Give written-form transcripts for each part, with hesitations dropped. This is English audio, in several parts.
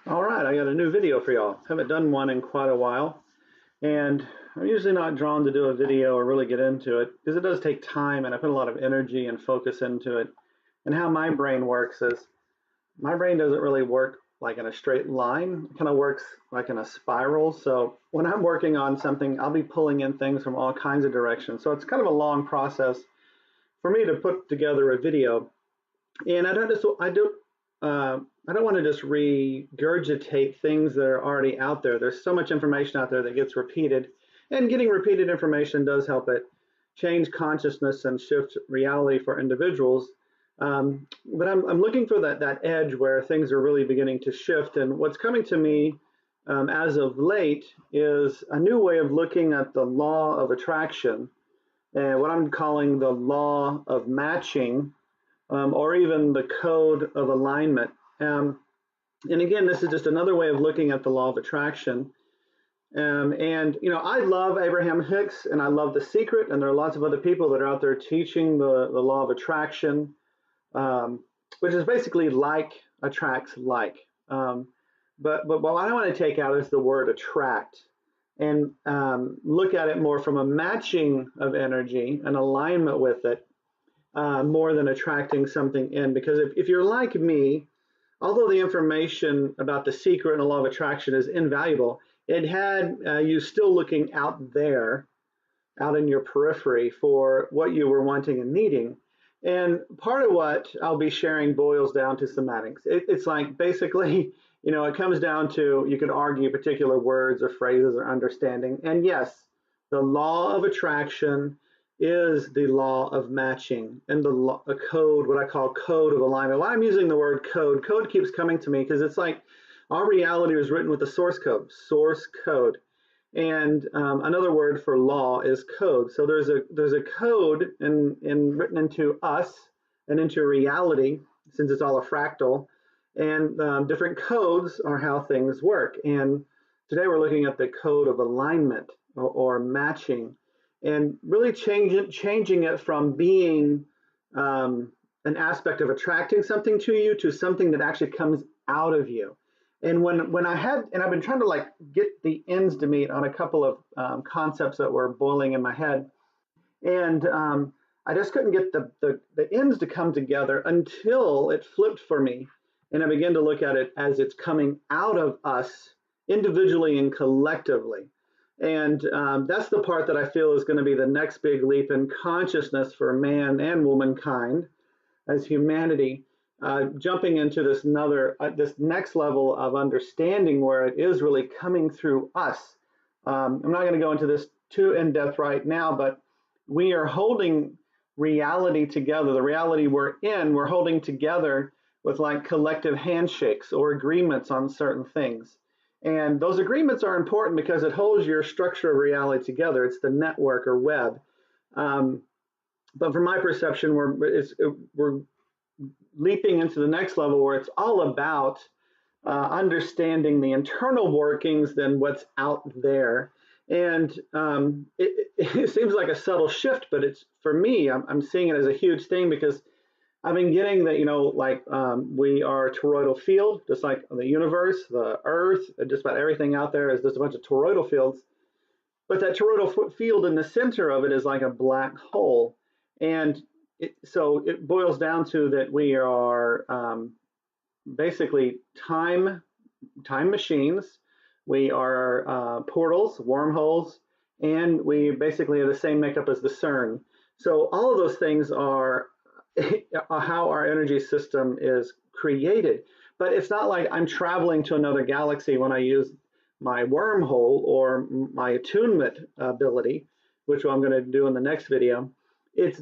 All right, I got a new video for y'all. Haven't done one in quite a while, and I'm usually not drawn to do a video or really get into it because it does take time and I put a lot of energy and focus into it. And how my brain works is my brain doesn't really work like in a straight line. It kind of works like in a spiral. So when I'm working on something, I'll be pulling in things from all kinds of directions. So it's kind of a long process for me to put together a video. And I don't want to just regurgitate things that are already out there. There's so much information out there that gets repeated, and getting repeated information does help it change consciousness and shift reality for individuals. But I'm looking for that edge where things are really beginning to shift. And what's coming to me as of late is a new way of looking at the law of attraction, and what I'm calling the law of matching, or even the code of alignment. And again, this is just another way of looking at the law of attraction. And I love Abraham Hicks and I love The Secret, and there are lots of other people that are out there teaching the law of attraction, which is basically like attracts like. But what I want to take out is the word attract, and look at it more from a matching of energy, an alignment with it, more than attracting something in. Because if you're like me, although the information about The Secret and the law of attraction is invaluable, it had you still looking out there, out in your periphery for what you were wanting and needing. And part of what I'll be sharing boils down to semantics. It's like basically, it comes down to, you could argue particular words or phrases or understanding. And yes, the law of attraction is the law of matching, and a code, what I call code of alignment. Why I'm using the word code keeps coming to me because it's like our reality was written with a source code. And another word for law is code. So there's a code written into us and into reality, since it's all a fractal. And different codes are how things work. And today we're looking at the code of alignment, or matching, and really changing it from being an aspect of attracting something to you to something that actually comes out of you. And when I've been trying to get the ends to meet on a couple of concepts that were boiling in my head, and I just couldn't get the ends to come together until it flipped for me, and I began to look at it as it's coming out of us individually and collectively. And that's the part that I feel is going to be the next big leap in consciousness for man and womankind as humanity, jumping into this next level of understanding where it is really coming through us. I'm not going to go into this too in depth right now, but we are holding reality together. The reality we're holding together with like collective handshakes or agreements on certain things. And those agreements are important because it holds your structure of reality together. It's the network or web. But from my perception, we're leaping into the next level where it's all about understanding the internal workings than what's out there. And it seems like a subtle shift, but it's, for me, I'm seeing it as a huge thing, because I've been getting that, we are a toroidal field, just like the universe, the earth, just about everything out there is just a bunch of toroidal fields. But that toroidal field in the center of it is like a black hole. And so it boils down to that we are basically time machines. We are portals, wormholes, and we basically have the same makeup as the CERN. So all of those things are how our energy system is created. But it's not like I'm traveling to another galaxy when I use my wormhole or my attunement ability, which I'm going to do in the next video. It's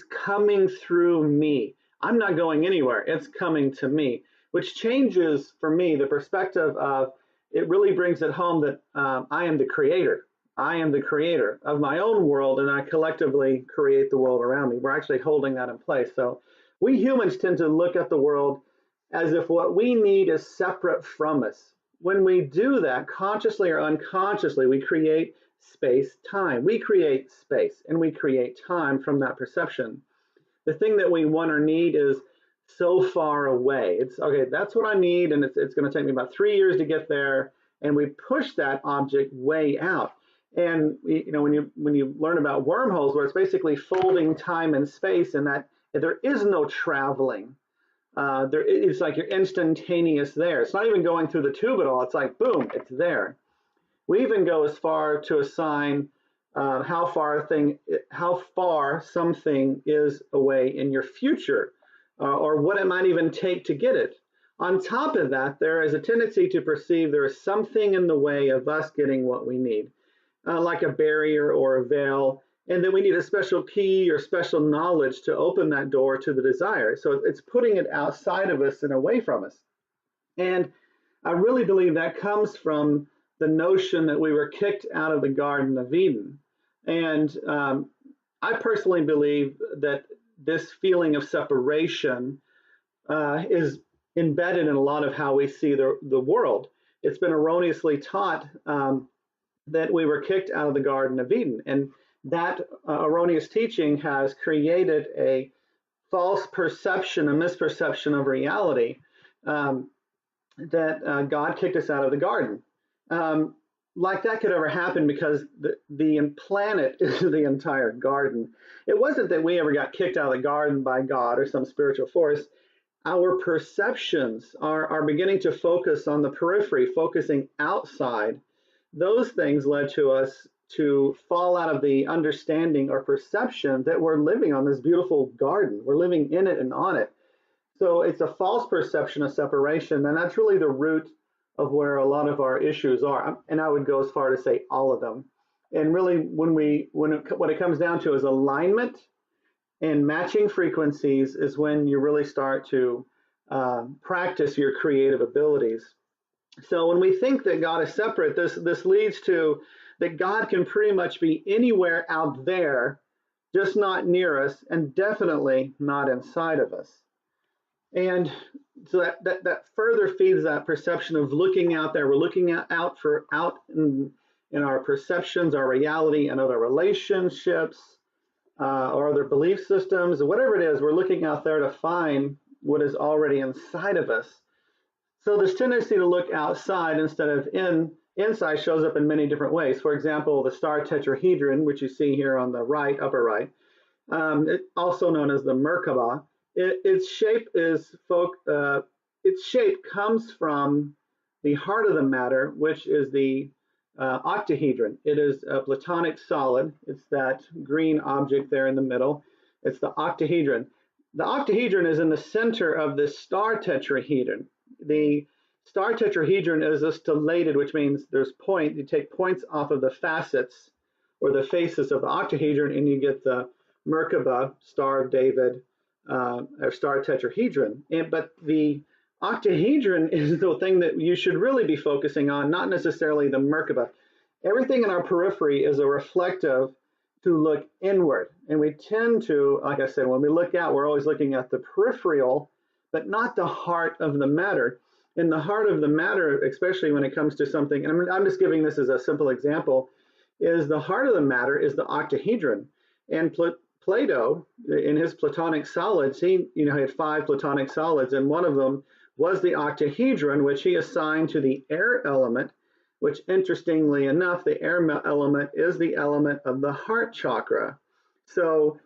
coming through me. I'm not going anywhere. It's coming to me, which changes for me the perspective of, it really brings it home that I am the creator. I am the creator of my own world, and I collectively create the world around me. We're actually holding that in place. So we humans tend to look at the world as if what we need is separate from us. When we do that, consciously or unconsciously, we create space-time. We create space and we create time from that perception. The thing that we want or need is so far away. It's okay, that's what I need, and it's going to take me about 3 years to get there. And we push that object way out. And when you learn about wormholes, where it's basically folding time and space, and that there is no traveling. It's like you're instantaneous there. It's not even going through the tube at all. It's like boom, it's there. We even go as far to assign how far something is away in your future, or what it might even take to get it. On top of that, there is a tendency to perceive there is something in the way of us getting what we need, like a barrier or a veil, and then we need a special key or special knowledge to open that door to the desire. So it's putting it outside of us and away from us. And I really believe that comes from the notion that we were kicked out of the Garden of Eden. And I personally believe that this feeling of separation is embedded in a lot of how we see the world. It's been erroneously taught that we were kicked out of the Garden of Eden. And that erroneous teaching has created a false perception, a misperception of reality, that God kicked us out of the garden. Like that could ever happen, because the planet is the entire garden. It wasn't that we ever got kicked out of the garden by God or some spiritual force. Our perceptions are beginning to focus on the periphery, focusing outside. Those things led to us to fall out of the understanding or perception that we're living on this beautiful garden. We're living in it and on it. So it's a false perception of separation, and that's really the root of where a lot of our issues are. And I would go as far to say all of them. And really, what it comes down to is alignment and matching frequencies is when you really start to practice your creative abilities. So when we think that God is separate, this leads to that God can pretty much be anywhere out there, just not near us, and definitely not inside of us. And so that further feeds that perception of looking out there. We're looking out in our perceptions, our reality, and other relationships, or other belief systems, whatever it is. We're looking out there to find what is already inside of us. So this tendency to look outside instead of inside shows up in many different ways. For example, the star tetrahedron, which you see here on the right, upper right, also known as the Merkaba. Its shape comes from the heart of the matter, which is the octahedron. It is a platonic solid. It's that green object there in the middle. It's the octahedron. The octahedron is in the center of the star tetrahedron. The star tetrahedron is a stellated, which means there's point. You take points off of the facets or the faces of the octahedron, and you get the Merkaba, Star of David, or star tetrahedron. But the octahedron is the thing that you should really be focusing on, not necessarily the Merkaba. Everything in our periphery is a reflective to look inward. And we tend to, like I said, when we look out, we're always looking at the peripheral, but not the heart of the matter. In the heart of the matter, especially when it comes to something, and I'm just giving this as a simple example, is the heart of the matter is the octahedron. And Plato, in his Platonic solids, he had 5 Platonic solids, and one of them was the octahedron, which he assigned to the air element, which interestingly enough, the air element is the element of the heart chakra. So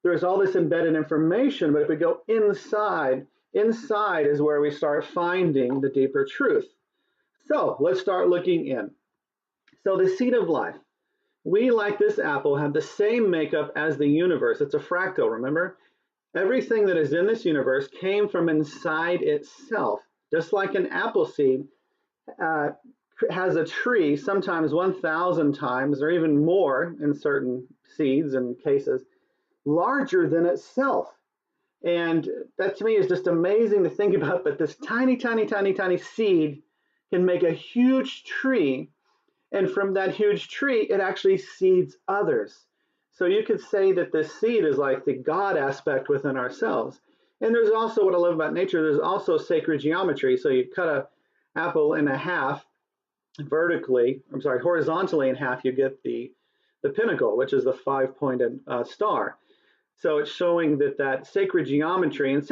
there's all this embedded information, but if we go inside is where we start finding the deeper truth. So let's start looking in. So the seed of life. We, like this apple, have the same makeup as the universe. It's a fractal, remember? Everything that is in this universe came from inside itself. Just like an apple seed has a tree, sometimes 1,000 times or even more in certain seeds and cases, larger than itself. And that to me is just amazing to think about, but this tiny, tiny, tiny, tiny seed can make a huge tree. And from that huge tree, it actually seeds others. So you could say that this seed is like the God aspect within ourselves. And there's also, what I love about nature, there's also sacred geometry. So you cut an apple in half horizontally in half, you get the pinnacle, which is the 5-pointed star. So it's showing that sacred geometry, and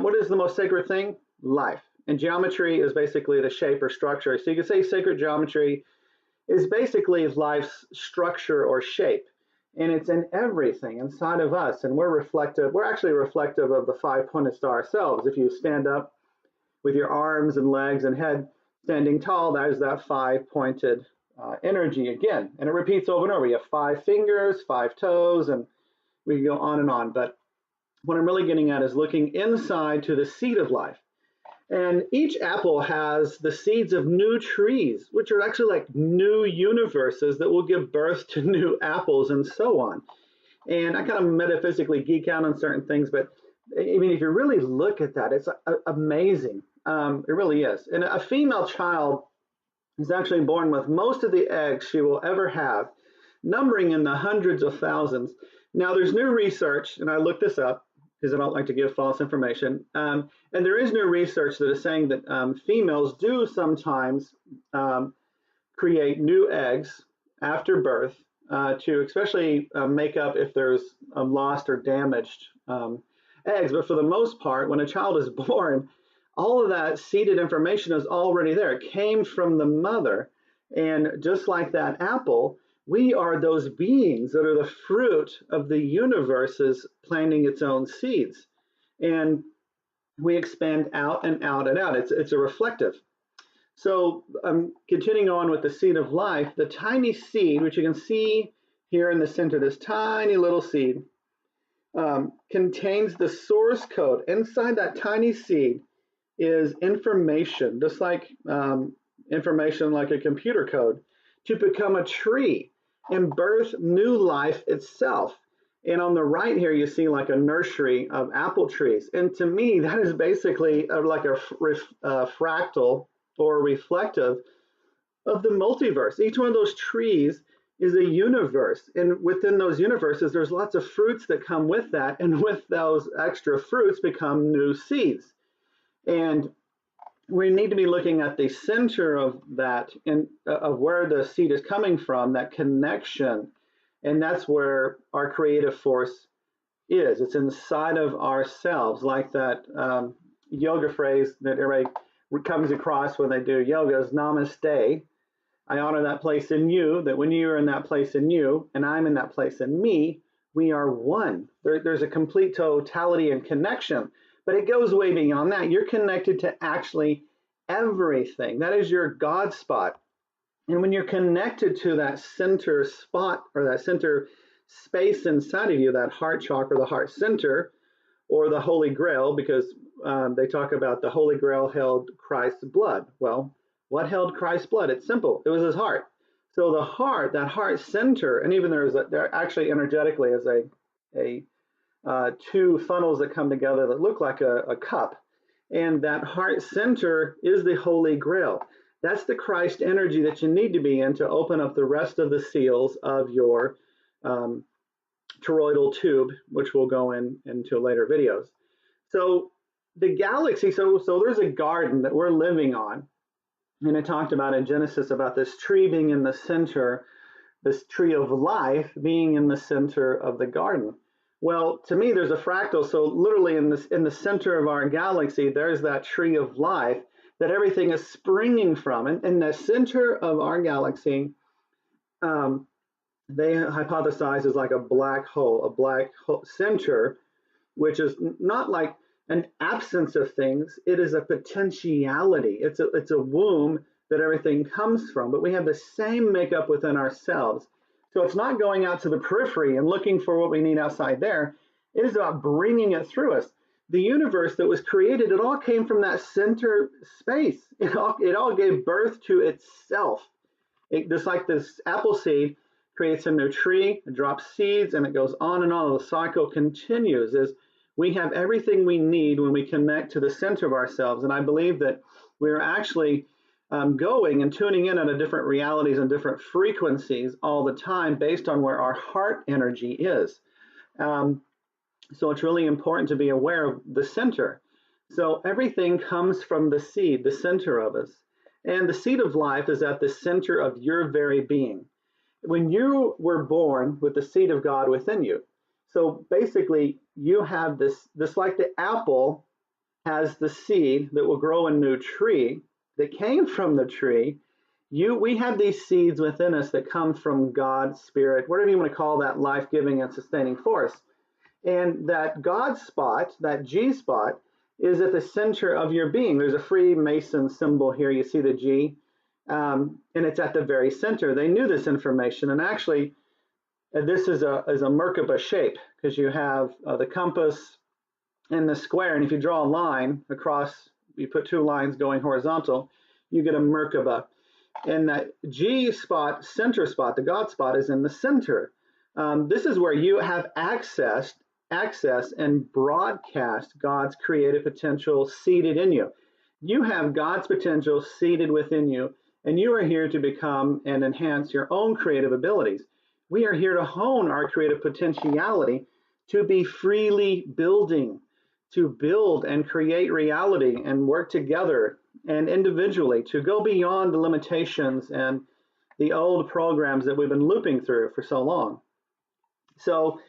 what is the most sacred thing? Life. And geometry is basically the shape or structure. So you could say sacred geometry is basically life's structure or shape. And it's in everything inside of us. And we're actually reflective of the five-pointed star ourselves. If you stand up with your arms and legs and head standing tall, that is that five-pointed energy again. And it repeats over and over. You have 5 fingers, 5 toes, and we can go on and on. But what I'm really getting at is looking inside to the seed of life. And each apple has the seeds of new trees, which are actually like new universes that will give birth to new apples and so on. And I kind of metaphysically geek out on certain things, but I mean, if you really look at that, it's amazing. It really is. And a female child is actually born with most of the eggs she will ever have, numbering in the hundreds of thousands. Now, there's new research, and I looked this up because I don't like to give false information. And there is new research that is saying that females do sometimes create new eggs after birth to especially make up if there's lost or damaged eggs. But for the most part, when a child is born, all of that seeded information is already there. It came from the mother. And just like that apple, we are those beings that are the fruit of the universe's planting its own seeds. And we expand out and out and out. It's a reflective. So continuing on with the seed of life, the tiny seed, which you can see here in the center, this tiny little seed, contains the source code. Inside that tiny seed is information, just like information like a computer code, to become a tree and birth new life itself. And on the right here, you see like a nursery of apple trees. And to me, that is basically like a fractal or reflective of the multiverse. Each one of those trees is a universe. And within those universes, there's lots of fruits that come with that. And with those extra fruits become new seeds. And we need to be looking at the center of that, of where the seed is coming from, that connection. And that's where our creative force is. It's inside of ourselves, like that yoga phrase that everybody comes across when they do yoga is namaste. I honor that place in you, that when you are in that place in you, and I'm in that place in me, we are one. There's a complete totality and connection. But it goes way beyond that. You're connected to actually everything. That is your God spot. And when you're connected to that center spot or that center space inside of you, that heart chakra, the heart center, or the Holy Grail, because they talk about the Holy Grail held Christ's blood. Well, what held Christ's blood? It's simple. It was his heart. So the heart, that heart center, and even there actually energetically is a two funnels that come together that look like a cup. And that heart center is the Holy Grail. That's the Christ energy that you need to be in to open up the rest of the seals of your toroidal tube, which we'll go into later videos. So the galaxy, so there's a garden that we're living on. And it talked about in Genesis about this tree being in the center, this tree of life being in the center of the garden. Well, to me, there's a fractal. So literally in the center of our galaxy, there's that tree of life that everything is springing from. And in the center of our galaxy, they hypothesize is like a black hole center, which is not like an absence of things. It is a potentiality. It's a womb that everything comes from. But we have the same makeup within ourselves. So it's not going out to the periphery and looking for what we need outside there. It is about bringing it through us. The universe that was created, it all came from that center space. It all gave birth to itself. Just like this apple seed creates a new tree, it drops seeds, and it goes on and on. The cycle continues as we have everything we need when we connect to the center of ourselves. And I believe that we're actually going and tuning in on different realities and different frequencies all the time based on where our heart energy is. So it's really important to be aware of the center. So everything comes from the seed, the center of us. And the seed of life is at the center of your very being. When you were born with the seed of God within you, So basically, you have this like the apple has the seed that will grow a new tree that came from the tree. We have these seeds within us that come from God's spirit, whatever you want to call that life-giving and sustaining force. And that God spot, that G spot, is at the center of your being. There's a Freemason symbol here. You see the G, and it's at the very center. They knew this information, and actually, this is a Merkaba shape because you have the compass and the square, and if you draw a line across, you put two lines going horizontal, you get a Merkaba. And that G spot, center spot, the God spot, is in the center. This is where you have access and broadcast God's creative potential seated in you. You have God's potential seated within you, and you are here to become and enhance your own creative abilities. We are here to hone our creative potentiality to be freely building, to build and create reality and work together and individually to go beyond the limitations and the old programs that we've been looping through for so long. So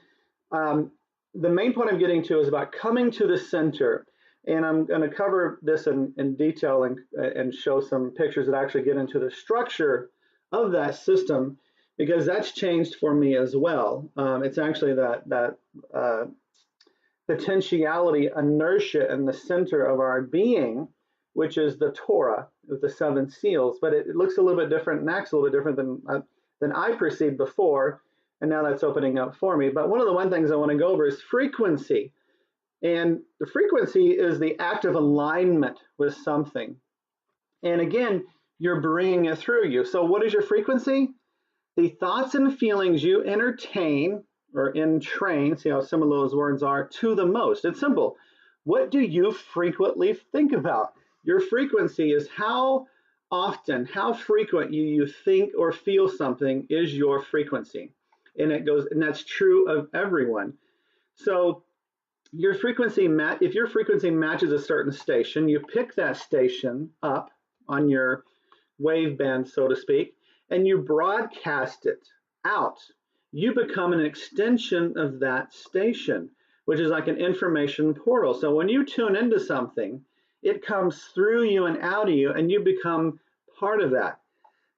the main point I'm getting to is about coming to the center. And I'm going to cover this in detail and show some pictures that actually get into the structure of that system, because that's changed for me as well. It's actually that potentiality, inertia in the center of our being, which is the Torah with the 7 seals, but it looks a little bit different and acts a little bit different than I perceived before, and now that's opening up for me. But one things I want to go over is frequency, and the frequency is the act of alignment with something, and again, you're bringing it through you. So what is your frequency? The thoughts and feelings you entertain or entrain, see how similar those words are, to the most. It's simple. What do you frequently think about? Your frequency is how often, how frequent you think or feel something is your frequency. And that's true of everyone. So your frequency, if your frequency matches a certain station, you pick that station up on your wave band, so to speak, and you broadcast it out. You become an extension of that station, which is like an information portal. So when you tune into something, it comes through you and out of you, and you become part of that.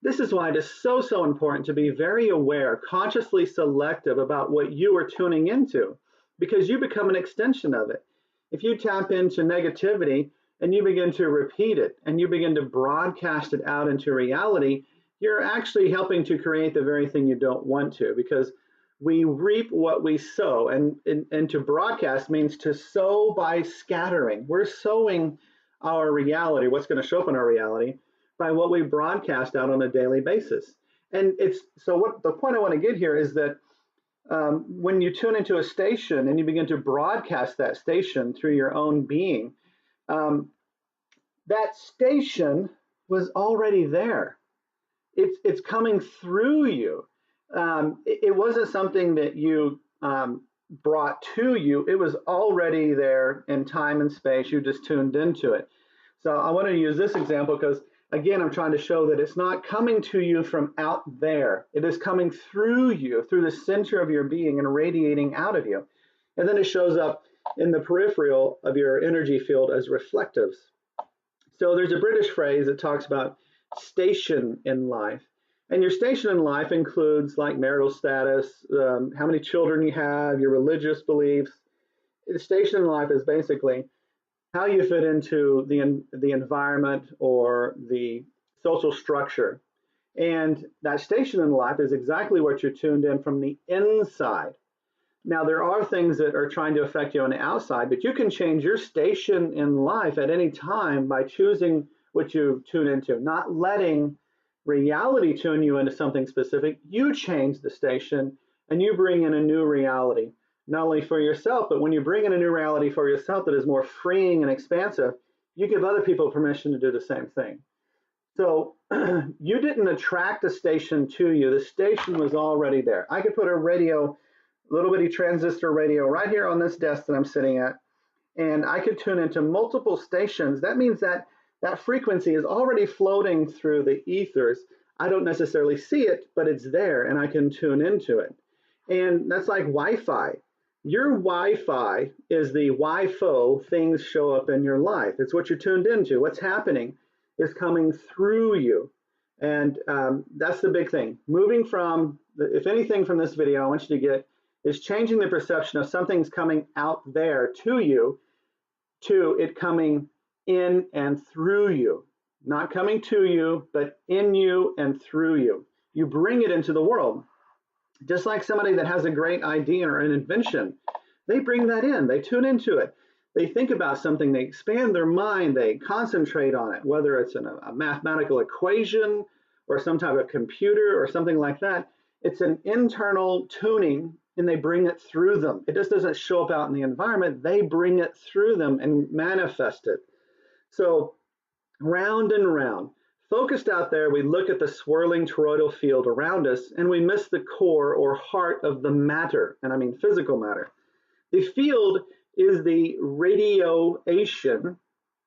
This is why it is so important to be very aware, consciously selective about what you are tuning into, because you become an extension of it. If you tap into negativity and you begin to repeat it and you begin to broadcast it out into reality, you're actually helping to create the very thing you don't want to, because we reap what we sow, and to broadcast means to sow by scattering. We're sowing our reality, what's going to show up in our reality, by what we broadcast out on a daily basis. And what the point I want to get here is that when you tune into a station and you begin to broadcast that station through your own being, that station was already there. It's coming through you. It wasn't something that you brought to you. It was already there in time and space. You just tuned into it. So I want to use this example because, again, I'm trying to show that it's not coming to you from out there. It is coming through you, through the center of your being and radiating out of you. And then it shows up in the peripheral of your energy field as reflectives. So there's a British phrase that talks about station in life. And your station in life includes like marital status, how many children you have, your religious beliefs. The station in life is basically how you fit into the environment or the social structure. And that station in life is exactly what you're tuned in from the inside. Now, there are things that are trying to affect you on the outside, but you can change your station in life at any time by choosing what you tune into, not letting reality tune you into something specific. You change the station and you bring in a new reality, not only for yourself, but when you bring in a new reality for yourself that is more freeing and expansive, you give other people permission to do the same thing. So you didn't attract a station to you. The station was already there. I could put a radio, little bitty transistor radio right here on this desk that I'm sitting at, and I could tune into multiple stations. That means that that frequency is already floating through the ethers. I don't necessarily see it, but it's there and I can tune into it. And that's like Wi-Fi. Your Wi-Fi is the Wi-Fo things show up in your life. It's what you're tuned into. What's happening is coming through you. And that's the big thing. Moving from, if anything from this video I want you to get is changing the perception of something's coming out there to you, to it coming in and through you. Not coming to you, but in you and through you. You bring it into the world. Just like somebody that has a great idea or an invention, they bring that in, they tune into it. They think about something, they expand their mind, they concentrate on it, whether it's in a mathematical equation or some type of computer or something like that. It's an internal tuning, and they bring it through them. It just doesn't show up out in the environment. They bring it through them and manifest it. So round and round. Focused out there, we look at the swirling toroidal field around us, and we miss the core or heart of the matter, and I mean physical matter. The field is the radiation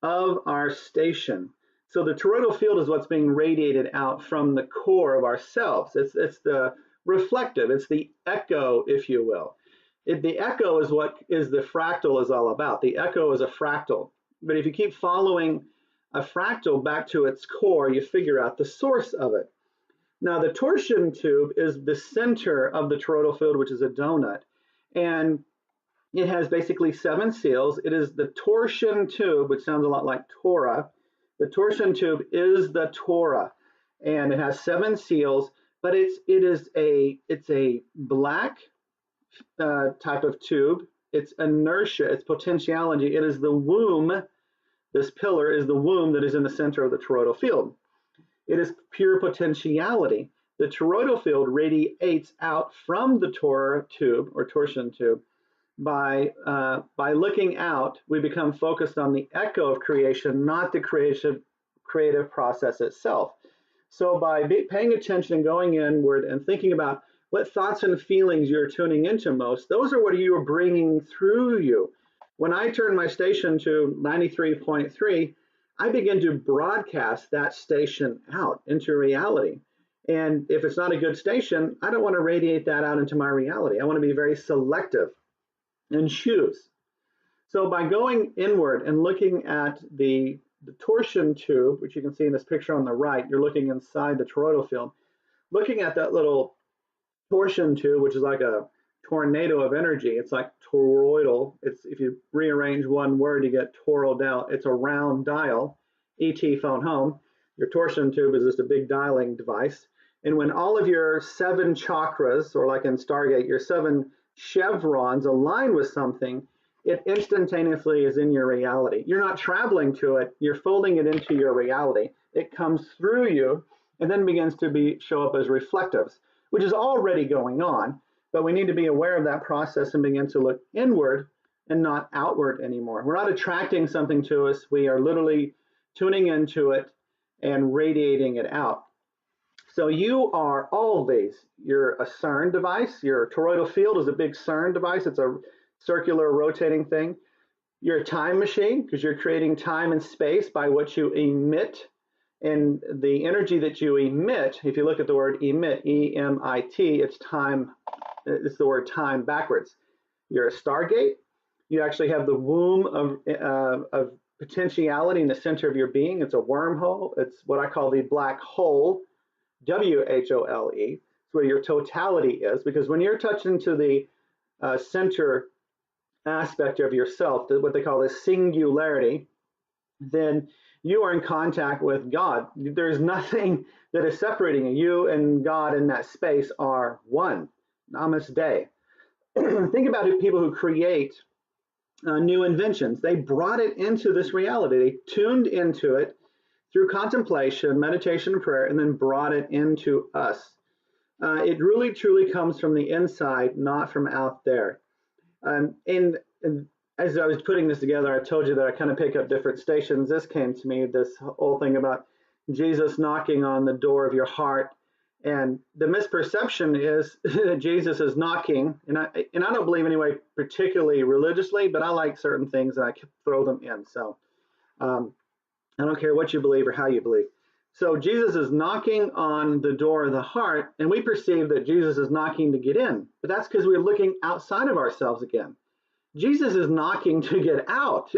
of our station. So the toroidal field is what's being radiated out from the core of ourselves. It's the reflective, it's the echo, if you will. The echo is what is the fractal is all about. The echo is a fractal. But if you keep following a fractal back to its core, you figure out the source of it. Now, the torsion tube is the center of the toroidal field, which is a donut, and it has basically 7 seals. It is the torsion tube, which sounds a lot like Torah. The torsion tube is the Torah, and it has 7 seals, but it's a black type of tube. It's inertia, it's potentiality. It is the womb. This pillar is the womb that is in the center of the toroidal field. It is pure potentiality. The toroidal field radiates out from the Torah tube or torsion tube. By looking out, we become focused on the echo of creation, not the creative process itself. So by paying attention and going inward and thinking about what thoughts and feelings you're tuning into most, those are what you are bringing through you. When I turn my station to 93.3, I begin to broadcast that station out into reality. And if it's not a good station, I don't want to radiate that out into my reality. I want to be very selective and choose. So by going inward and looking at the torsion tube, which you can see in this picture on the right, you're looking inside the toroidal field, looking at that little torsion tube, which is like a tornado of energy. It's like toroidal. It's, if you rearrange one word, you get toroidal dial. It's a round dial. ET phone home. Your torsion tube is just a big dialing device. And when all of your 7 chakras, or like in Stargate, your 7 chevrons align with something, it instantaneously is in your reality. You're not traveling to it. You're folding it into your reality. It comes through you and then begins to show up as reflectives, which is already going on. But we need to be aware of that process and begin to look inward and not outward anymore. We're not attracting something to us. We are literally tuning into it and radiating it out. So you are all these. You're a CERN device. Your toroidal field is a big CERN device. It's a circular rotating thing. You're a time machine because you're creating time and space by what you emit. And the energy that you emit, if you look at the word emit, E-M-I-T, it's time. It's the word time backwards. You're a Stargate. You actually have the womb of potentiality in the center of your being. It's a wormhole. It's what I call the black hole, W-H-O-L-E. It's where your totality is, because when you're touched into the center aspect of yourself, what they call the singularity, then you are in contact with God. There's nothing that is separating you. You and God in that space are one. Namaste. Think about people who create new inventions. They brought it into this reality. They tuned into it through contemplation, meditation, and prayer, and then brought it into us. It really, truly comes from the inside, not from out there. And as I was putting this together, I told you that I kind of pick up different stations. This came to me, this whole thing about Jesus knocking on the door of your heart. And the misperception is that Jesus is knocking, and I don't believe anyway particularly religiously, but I like certain things and I throw them in. So I don't care what you believe or how you believe. So Jesus is knocking on the door of the heart, and we perceive that Jesus is knocking to get in. But that's because we're looking outside of ourselves again. Jesus is knocking to get out.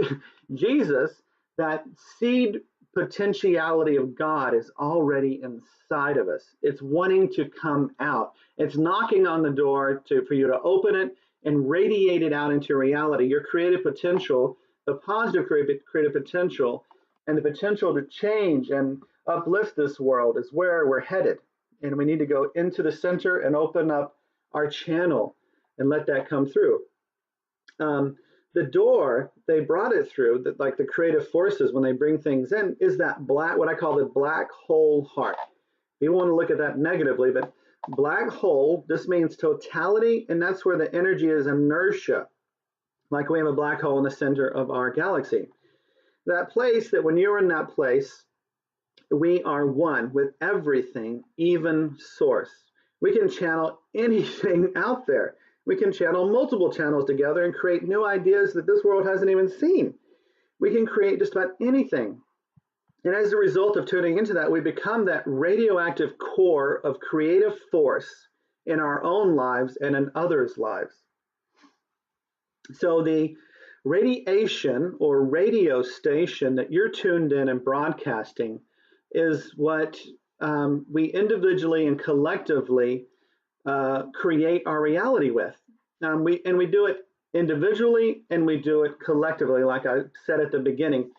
Jesus, that seed potentiality of God is already inside of us. It's wanting to come out. It's knocking on the door for you to open it and radiate it out into reality. Your creative potential, the positive creative potential, and the potential to change and uplift this world is where we're headed. And we need to go into the center and open up our channel and let that come through. The door they brought it through, that like the creative forces when they bring things in, is that black, what I call the black hole heart. You want to look at that negatively, but black hole, this means totality, and that's where the energy is inertia. Like we have a black hole in the center of our galaxy. That place, that when you're in that place, we are one with everything, even source. We can channel anything out there. We can channel multiple channels together and create new ideas that this world hasn't even seen. We can create just about anything. And as a result of tuning into that, we become that radioactive core of creative force in our own lives and in others' lives. So the radiation or radio station that you're tuned in and broadcasting is what we individually and collectively create our reality with. We do it individually and we do it collectively, like I said at the beginning.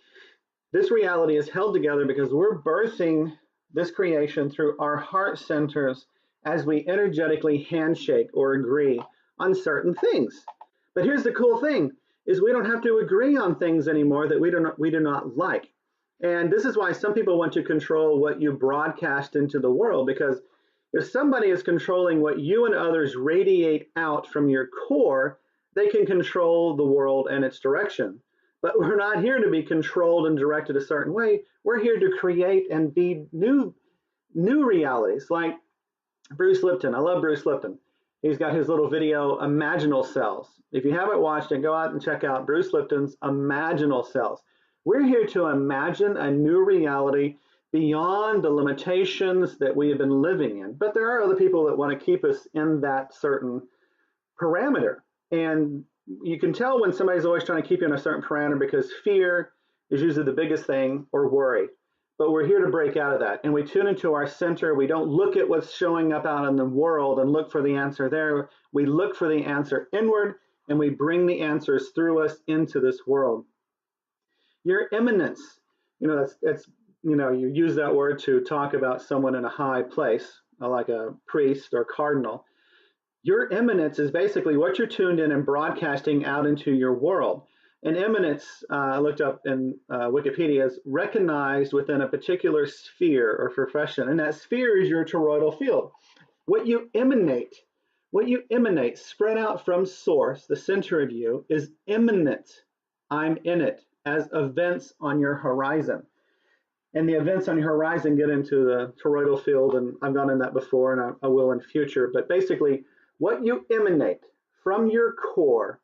This reality is held together because we're birthing this creation through our heart centers as we energetically handshake or agree on certain things. But here's the cool thing, is we don't have to agree on things anymore that we do not like. And this is why some people want to control what you broadcast into the world, because if somebody is controlling what you and others radiate out from your core, they can control the world and its direction. But we're not here to be controlled and directed a certain way. We're here to create and be new realities. Like Bruce Lipton. I love Bruce Lipton. He's got his little video, Imaginal Cells. If you haven't watched it, go out and check out Bruce Lipton's Imaginal Cells. We're here to imagine a new reality beyond the limitations that we have been living in. But there are other people that want to keep us in that certain parameter. And you can tell when somebody's always trying to keep you in a certain parameter, because fear is usually the biggest thing, or worry. But we're here to break out of that. And we tune into our center. We don't look at what's showing up out in the world and look for the answer there. We look for the answer inward, and we bring the answers through us into this world. Your eminence, that's you use that word to talk about someone in a high place, like a priest or cardinal. Your eminence is basically what you're tuned in and broadcasting out into your world. And eminence, I looked up in Wikipedia, is recognized within a particular sphere or profession. And that sphere is your toroidal field. What you emanate spread out from source, the center of you, is imminent. I'm in it, as events on your horizon. And the events on your horizon get into the toroidal field, and I've gone in that before, and I will in future. But basically, what you emanate from your core,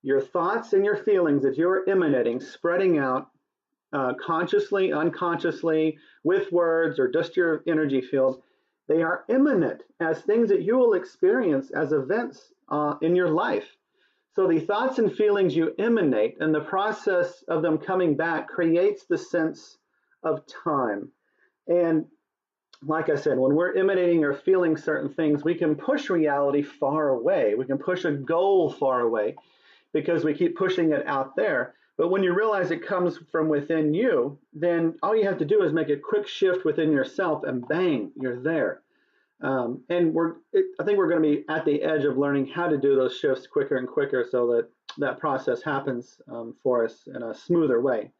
your thoughts and your feelings that you're emanating, spreading out consciously, unconsciously, with words, or just your energy field, they are imminent as things that you will experience as events in your life. So the thoughts and feelings you emanate, and the process of them coming back, creates the sense of time. And like I said, when we're emanating or feeling certain things, we can push reality far away. We can push a goal far away because we keep pushing it out there. But when you realize it comes from within you, then all you have to do is make a quick shift within yourself, and bang, you're there. And I think we're going to be at the edge of learning how to do those shifts quicker and quicker, so that that process happens for us in a smoother way.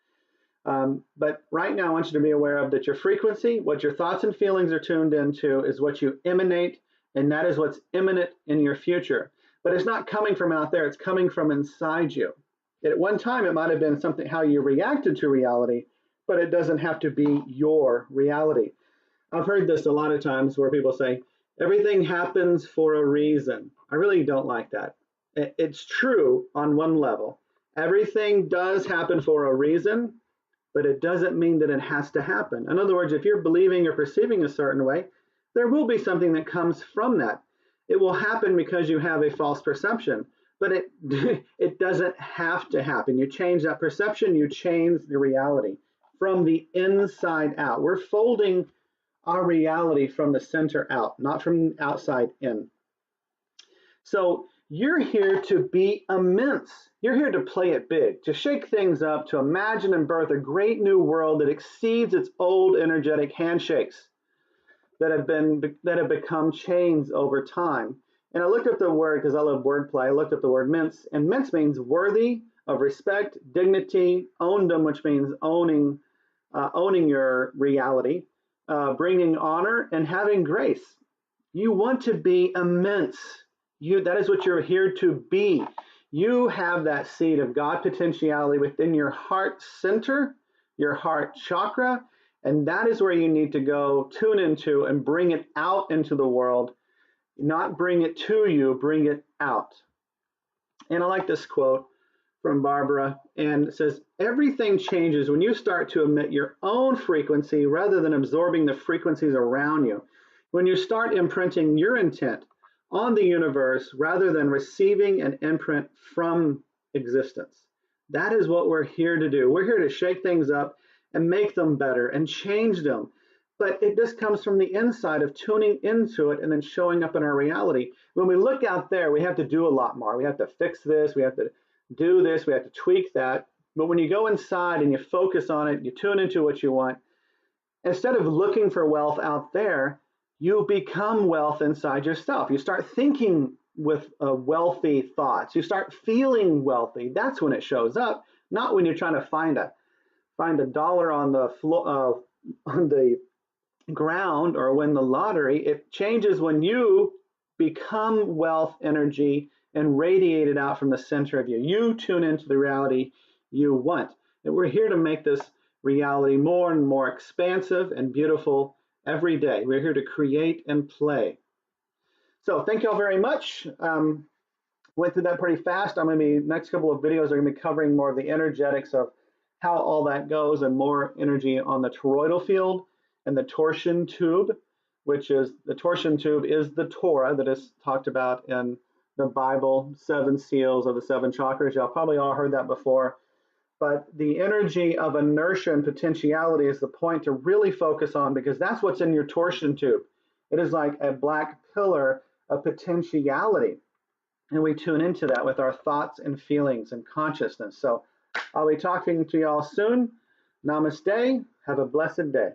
But right now, I want you to be aware of that your frequency, what your thoughts and feelings are tuned into, is what you emanate, and that is what's imminent in your future. But it's not coming from out there, it's coming from inside you. At one time, it might have been something how you reacted to reality, but it doesn't have to be your reality. I've heard this a lot of times where people say, everything happens for a reason. I really don't like that. It's true on one level. Everything does happen for a reason, but it doesn't mean that it has to happen. In other words, if you're believing or perceiving a certain way, there will be something that comes from that. It will happen because you have a false perception, but it doesn't have to happen. You change that perception, you change the reality from the inside out. We're folding our reality from the center out, not from outside in. So you're here to be immense. You're here to play it big, to shake things up, to imagine and birth a great new world that exceeds its old energetic handshakes that have become chains over time. And I looked up the word, because I love wordplay, I looked up the word mince, and mince means worthy of respect, dignity, owndom, which means owning your reality, bringing honor, and having grace. You want to be immense. That is what you're here to be. You have that seed of God potentiality within your heart center, your heart chakra, and that is where you need to go tune into and bring it out into the world. Not bring it to you, bring it out. And I like this quote from Barbara, and it says, everything changes when you start to emit your own frequency rather than absorbing the frequencies around you. When you start imprinting your intent on the universe rather than receiving an imprint from existence. That is what we're here to do. We're here to shake things up and make them better and change them. But it just comes from the inside of tuning into it and then showing up in our reality. When we look out there, we have to do a lot more. We have to fix this, we have to do this, we have to tweak that. But when you go inside and you focus on it, you tune into what you want, instead of looking for wealth out there, you become wealth inside yourself. You start thinking with wealthy thoughts. You start feeling wealthy. That's when it shows up, not when you're trying to find a dollar on the floor, on the ground, or win the lottery. It changes when you become wealth energy and radiate it out from the center of you. You tune into the reality you want. And we're here to make this reality more and more expansive and beautiful every day. We're here to create and play. So thank you all very much. Went through that pretty fast. Next couple of videos are going to be covering more of the energetics of how all that goes and more energy on the toroidal field and the torsion tube, which is, the torsion tube is the Torah that is talked about in the Bible, 7 seals of the 7 chakras. Y'all probably all heard that before. But the energy of inertia and potentiality is the point to really focus on, because that's what's in your torsion tube. It is like a black pillar of potentiality. And we tune into that with our thoughts and feelings and consciousness. So I'll be talking to y'all soon. Namaste. Have a blessed day.